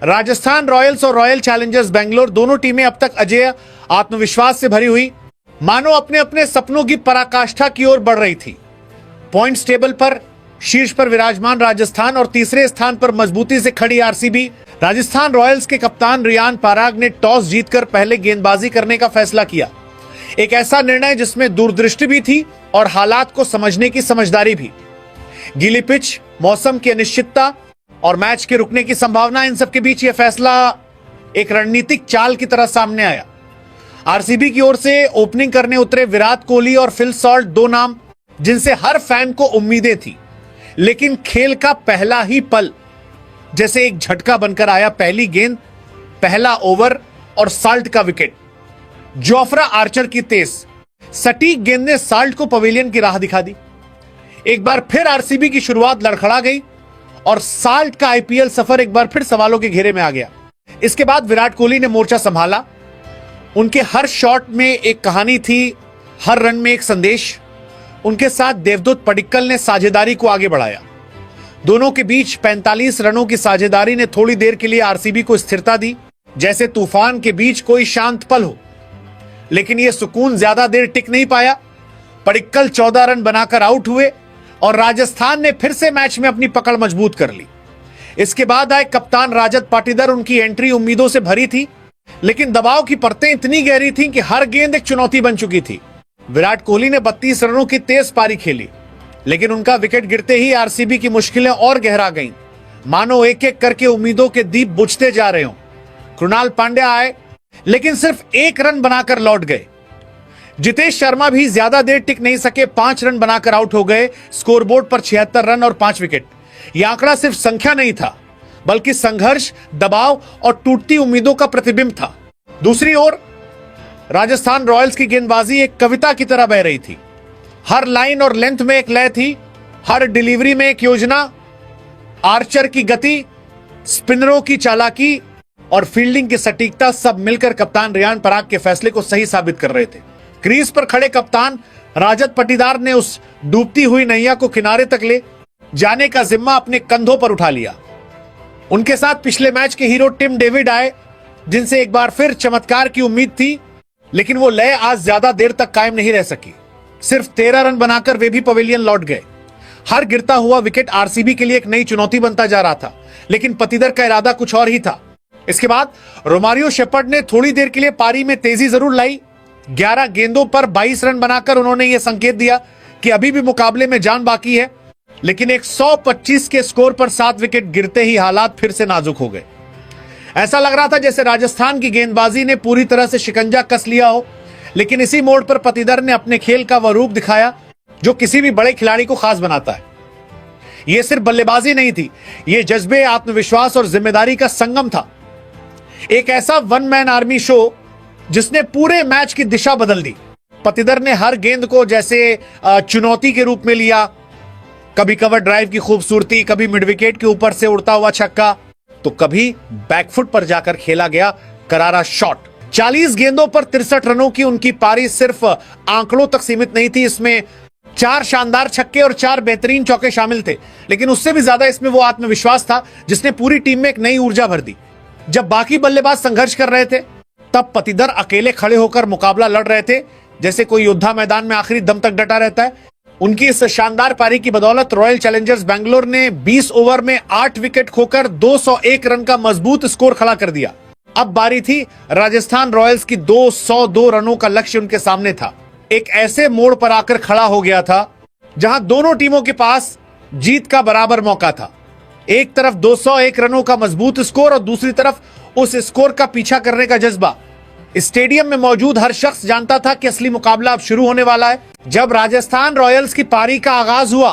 Rajasthan Royals और royal Challengers Bangalore दोनों टीमें अब तक अजेय, आत्मविश्वास से भरी हुई, मानो अपने अपने सपनों की पराकाष्ठा की ओर बढ़ रही थी। पॉइंट्स टेबल पर शीर्ष पर विराजमान राजस्थान और तीसरे स्थान पर मजबूती से खड़ी आरसीबी। राजस्थान रॉयल्स के कप्तान रियान पराग ने टॉस जीतकर पहले गेंदबाजी करने का फैसला किया। एक ऐसा निर्णय जिसमें दूरदृष्टि भी थी और हालात को समझने की समझदारी भी। गीली पिच, मौसम की अनिश्चितता और मैच के रुकने की संभावना, इन सबके बीच यह फैसला एक रणनीतिक चाल की तरह सामने आया। आरसीबी की ओर से ओपनिंग करने उतरे विराट कोहली और फिल सॉल्ट, दो नाम जिनसे हर फैन को उम्मीदें थी, लेकिन खेल का पहला ही पल जैसे एक झटका बनकर आया। पहली गेंद, पहला ओवर और साल्ट का विकेट। जोफ्रा आर्चर की तेज सटीक गेंद ने साल्ट को पवेलियन की राह दिखा दी। एक बार फिर आरसीबी की शुरुआत लड़खड़ा गई और साल्ट का आईपीएल सफर एक बार फिर सवालों के घेरे में आ गया। इसके बाद विराट कोहली ने मोर्चा संभाला। उनके हर शॉट में एक कहानी थी, हर रन में एक संदेश। उनके साथ देवदूत पडिक्कल ने साझेदारी को आगे बढ़ाया। दोनों के बीच 45 रनों की साझेदारी ने थोड़ी देर के लिए आरसीबी को स्थिरता दी, जैसे तूफान के बीच कोई शांत पल हो। लेकिन यह सुकून ज्यादा देर टिक नहीं पाया। पडिक्कल 14 रन बनाकर आउट हुए और राजस्थान ने फिर से मैच में अपनी पकड़ मजबूत कर ली। इसके बाद आए कप्तान राजत पाटीदार। उनकी एंट्री उम्मीदों से भरी थी, लेकिन दबाव की परतें इतनी गहरी थीं कि हर गेंद एक चुनौती बन चुकी थी। विराट कोहली ने 32 रनों की तेज पारी खेली, लेकिन उनका विकेट गिरते ही आरसीबी की मुश्किलें और गहरा गईं, मानो एक एक करके उम्मीदों के दीप बुझते जा रहे हों। कृणाल पांड्या आए, लेकिन सिर्फ 1 रन बनाकर लौट गए। जितेश शर्मा भी ज्यादा देर टिक नहीं सके, 5 रन बनाकर आउट हो गए। स्कोरबोर्ड पर 76 रन और 5 विकेट। यह आंकड़ा सिर्फ संख्या नहीं था, बल्कि संघर्ष, दबाव और टूटती उम्मीदों का प्रतिबिंब था। दूसरी ओर राजस्थान रॉयल्स की गेंदबाजी एक कविता की तरह बह रही थी। हर लाइन और लेंथ में एक लय थी, हर डिलीवरी में एक योजना। आर्चर की गति, स्पिनरों की चालाकी और फील्डिंग की सटीकता सब मिलकर कप्तान रियान पराग के फैसले को सही साबित कर रहे थे। क्रीज पर खड़े कप्तान राजत पाटीदार ने उस डूबती हुई नैया को किनारे तक ले जाने का जिम्मा अपने कंधों पर उठा लिया। उनके साथ पिछले मैच के हीरो टिम डेविड आए, जिनसे एक बार फिर चमत्कार की उम्मीद थी, लेकिन वो लय आज ज्यादा देर तक कायम नहीं रह सकी। सिर्फ 13 रन बनाकर वे भी पवेलियन लौट गए। हर गिरता हुआ विकेट आरसीबी के लिए एक नई चुनौती बनता जा रहा था, लेकिन पाटीदार का इरादा कुछ और ही था। इसके बाद रोमारियो शेपर्ड ने थोड़ी देर के लिए पारी में तेजी जरूर लाई। 11 गेंदों पर 22 रन बनाकर उन्होंने यह संकेत दिया कि अभी भी मुकाबले में जान बाकी है। लेकिन एक 125 के स्कोर पर 7 विकेट गिरते ही हालात फिर से नाजुक हो गए। ऐसा लग रहा था जैसे राजस्थान की गेंदबाजी ने पूरी तरह से शिकंजा कस लिया हो। लेकिन इसी मोड़ पर पाटीदार ने अपने खेल का वह रूप दिखाया जो किसी भी बड़े खिलाड़ी को खास बनाता है। यह सिर्फ बल्लेबाजी नहीं थी, यह जज्बे, आत्मविश्वास और जिम्मेदारी का संगम था। एक ऐसा वन मैन आर्मी शो जिसने पूरे मैच की दिशा बदल दी। पाटीदार ने हर गेंद को जैसे चुनौती के रूप में लिया। कभी कवर ड्राइव की खूबसूरती, कभी मिड विकेट के ऊपर से उड़ता हुआ छक्का, तो कभी बैकफुट पर जाकर खेला गया करारा शॉट। 40 गेंदों पर 63 रनों की उनकी पारी सिर्फ आंकड़ों तक सीमित नहीं थी। इसमें 4 शानदार छक्के और 4 बेहतरीन चौके शामिल थे, लेकिन उससे भी ज्यादा इसमें वो आत्मविश्वास था जिसने पूरी टीम में एक नई ऊर्जा भर दी। जब बाकी बल्लेबाज संघर्ष कर रहे थे, तब पाटीदार अकेले खड़े होकर मुकाबला लड़ रहे थे, जैसे कोई योद्धा मैदान में आखिरी दम तक डटा रहता है। उनकी इस शानदार पारी की बदौलत रॉयल चैलेंजर्स बेंगलोर ने 20 ओवर में 8 विकेट खोकर 201 रन का मजबूत स्कोर खड़ा कर दिया। अब बारी थी राजस्थान रॉयल्स की। 202 रनों का लक्ष्य उनके सामने था। एक ऐसे मोड़ पर आकर खड़ा हो गया था जहां दोनों टीमों के पास जीत का बराबर मौका था। एक तरफ 201 रनों का मजबूत स्कोर और दूसरी तरफ उस स्कोर का पीछा करने का जज्बा। स्टेडियम में मौजूद हर शख्स जानता था कि असली मुकाबला अब शुरू होने वाला है। जब राजस्थान रॉयल्स की पारी का आगाज हुआ,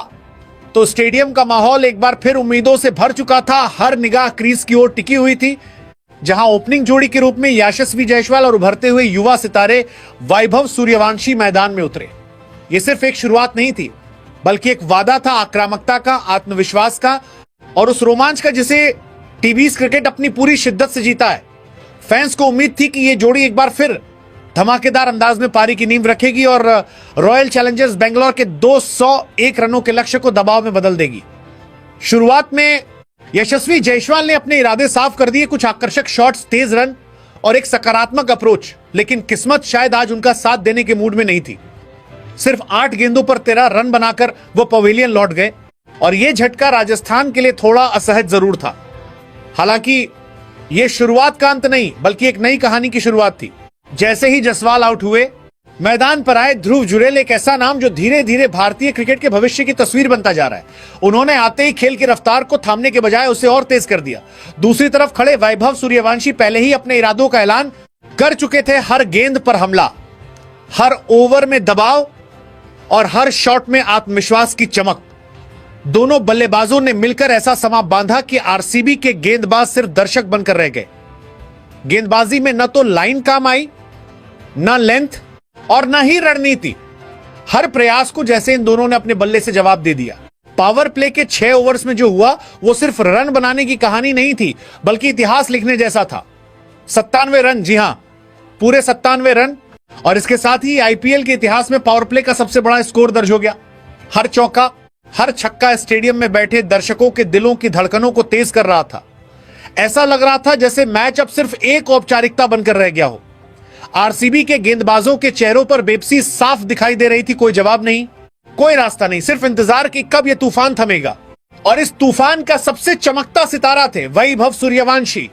तो स्टेडियम का माहौल एक बार फिर उम्मीदों से भर चुका था। हर निगाह क्रीज की ओर टिकी हुई थी, जहां ओपनिंग जोड़ी के रूप में यशस्वी जायसवाल और उभरते हुए युवा सितारे वैभव सूर्यवंशी मैदान में उतरे। यह सिर्फ एक शुरुआत नहीं थी, बल्कि एक वादा था आक्रामकता का, आत्मविश्वास का और उस रोमांच का जिसे टीवीज क्रिकेट अपनी पूरी शिद्दत से जीता है। फैंस को उम्मीद थी कि यह जोड़ी एक बार फिर धमाकेदार अंदाज में पारी की नींव रखेगी और रॉयल चैलेंजर्स बेंगलोर के 201 रनों के लक्ष्य को दबाव में बदल देगी। शुरुआत में यशस्वी जायसवाल ने अपने इरादे साफ कर दिए, कुछ आकर्षक शॉट्स, तेज रन और एक सकारात्मक अप्रोच, लेकिन किस्मत शायद आज उनका साथ देने के मूड में नहीं थी। सिर्फ 8 गेंदों पर 13 रन बनाकर वो पवेलियन लौट गए और यह झटका राजस्थान के लिए थोड़ा असहज जरूर था। हालांकि यह शुरुआत का अंत नहीं, बल्कि एक नई कहानी की शुरुआत थी। जैसे ही जायसवाल आउट हुए, मैदान पर आए ध्रुव जुरैल, एक ऐसा नाम जो धीरे धीरे भारतीय क्रिकेट के भविष्य की तस्वीर बनता जा रहा है। उन्होंने आते ही खेल की रफ्तार को थामने के बजाय उसे और तेज कर दिया। दूसरी तरफ खड़े वैभव सूर्यवंशी पहले ही अपने इरादों का ऐलान कर चुके थे। हर गेंद पर हमला, हर ओवर में दबाव और हर शॉट में आत्मविश्वास की चमक। दोनों बल्लेबाजों ने मिलकर ऐसा समा बांधा कि आरसीबी के गेंदबाज सिर्फ दर्शक बनकर रह गए। गेंदबाजी में न तो लाइन काम आई, न लेंथ और न ही रणनीति। हर प्रयास को जैसे इन दोनों ने अपने बल्ले से जवाब दे दिया। पावर प्ले के 6 ओवर्स में जो हुआ वो सिर्फ रन बनाने की कहानी नहीं थी, बल्कि इतिहास लिखने जैसा था। 97 रन, जी हां, पूरे 97 रन, और इसके साथ ही आईपीएल के इतिहास में पावर प्ले का सबसे बड़ा स्कोर दर्ज हो गया। हर चौका, हर छक्का स्टेडियम में बैठे दर्शकों के दिलों की धड़कनों को तेज कर रहा था। ऐसा लग रहा था जैसे मैच अब सिर्फ एक औपचारिकता बनकर रह गया हो। आरसीबी के गेंदबाजों के चेहरों पर बेबसी साफ दिखाई दे रही थी। कोई जवाब नहीं, कोई रास्ता नहीं, सिर्फ इंतजार कि कब यह तूफान थमेगा। और इस तूफान का सबसे चमकता सितारा थे वैभव सूर्यवंशी,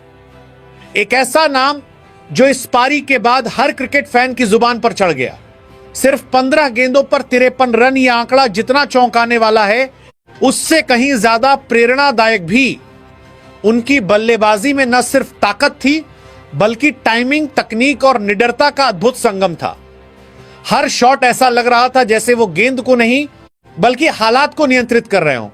एक ऐसा नाम जो इस पारी के बाद हर क्रिकेट फैन की जुबान पर चढ़ गया। सिर्फ 15 गेंदों पर 53 रन, यह आंकड़ा जितना चौंकाने वाला है, उससे कहीं ज्यादा प्रेरणादायक भी। उनकी बल्लेबाजी में न सिर्फ ताकत थी, बल्कि टाइमिंग, तकनीक और निडरता का अद्भुत संगम था। हर शॉट ऐसा लग रहा था जैसे वो गेंद को नहीं, बल्कि हालात को नियंत्रित कर रहे हों।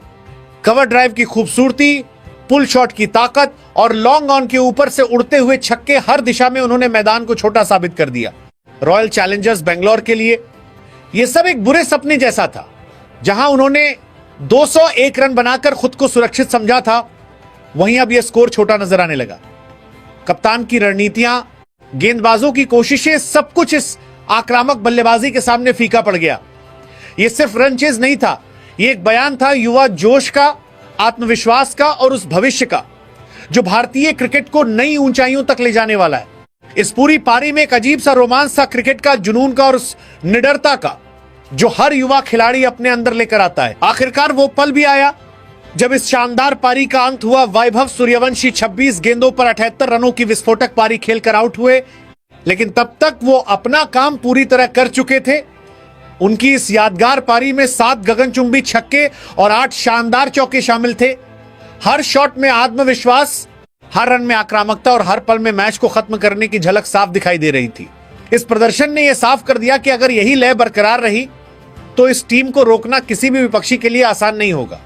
कवर ड्राइव की खूबसूरती, पुल शॉट की ताकत और लॉन्ग ऑन के ऊपर से उड़ते हुए छक्के, हर दिशा में उन्होंने मैदान को छोटा साबित कर दिया। रॉयल चैलेंजर्स बेंगलोर के लिए यह सब एक बुरे सपने जैसा था। जहां उन्होंने 201 रन बनाकर खुद को सुरक्षित समझा था, वहीं अब यह स्कोर छोटा नजर आने लगा। कप्तान की रणनीतियां, गेंदबाजों की कोशिशें, सब कुछ इस आक्रामक बल्लेबाजी के सामने फीका पड़ गया। यह सिर्फ रन चेज नहीं था, यह एक बयान था युवा जोश का, आत्मविश्वास का और उस भविष्य का जो भारतीय क्रिकेट को नई ऊंचाइयों तक ले जाने वाला है। इस पूरी पारी में एक अजीब सा रोमांच था, क्रिकेट का जुनून का और उस निडरता का जो हर युवा खिलाड़ी अपने अंदर लेकर आता है। आखिरकार वो पल भी आया जब इस शानदार पारी का अंत हुआ। वैभव सूर्यवंशी 26 गेंदों पर 78 रनों की विस्फोटक पारी खेलकर आउट हुए, लेकिन तब तक वो अपना काम पूरी तरह कर चुके थे। उनकी इस यादगार पारी में 7 गगनचुंबी छक्के और 8 शानदार चौके शामिल थे। हर शॉट में आत्मविश्वास, हर रन में आक्रामकता और हर पल में मैच को खत्म करने की झलक साफ दिखाई दे रही थी। इस प्रदर्शन ने यह साफ कर दिया कि अगर यही लय बरकरार रही तो इस टीम को रोकना किसी भी विपक्षी के लिए आसान नहीं होगा।